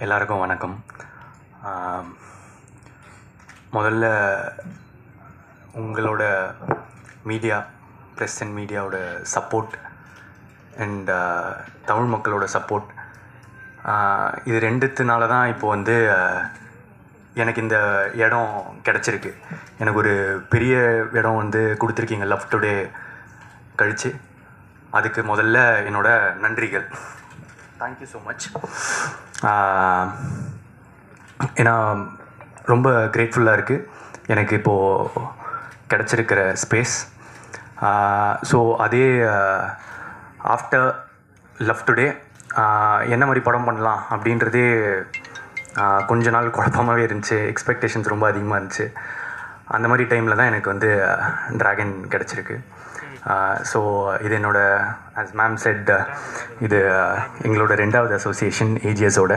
எல்லாருக்கும் வணக்கம். முதல்ல உங்களோட மீடியா, ப்ரெஸ் அண்ட் மீடியாவோட சப்போர்ட் அண்ட் தமிழ் மக்களோட சப்போர்ட், இது ரெண்டுத்தினால தான் இப்போது எனக்கு இந்த இடம் கிடச்சிருக்கு. எனக்கு ஒரு பெரிய இடம் கொடுத்துருக்கீங்க லவ் டுடே கழித்து. அதுக்கு முதல்ல என்னோடய நன்றிகள். Thank you so much. ஏன்னா ரொம்ப கிரேட்ஃபுல்லாக இருக்குது எனக்கு இப்போது கிடச்சிருக்கிற ஸ்பேஸ். ஸோ அதே ஆஃப்டர் லவ் டுடே என்ன மாதிரி படம் பண்ணலாம் அப்படின்றதே கொஞ்ச நாள் குழப்பமாகவே இருந்துச்சு. எக்ஸ்பெக்டேஷன்ஸ் ரொம்ப அதிகமாக இருந்துச்சு. அந்த மாதிரி டைமில் தான் எனக்கு ட்ராகன் கிடச்சிருக்கு. ஸோ இது என்னோடய, ஆஸ் மேம் செட், இது எங்களோட 2வது அசோசியேஷன் ஏஜிஎஸோட.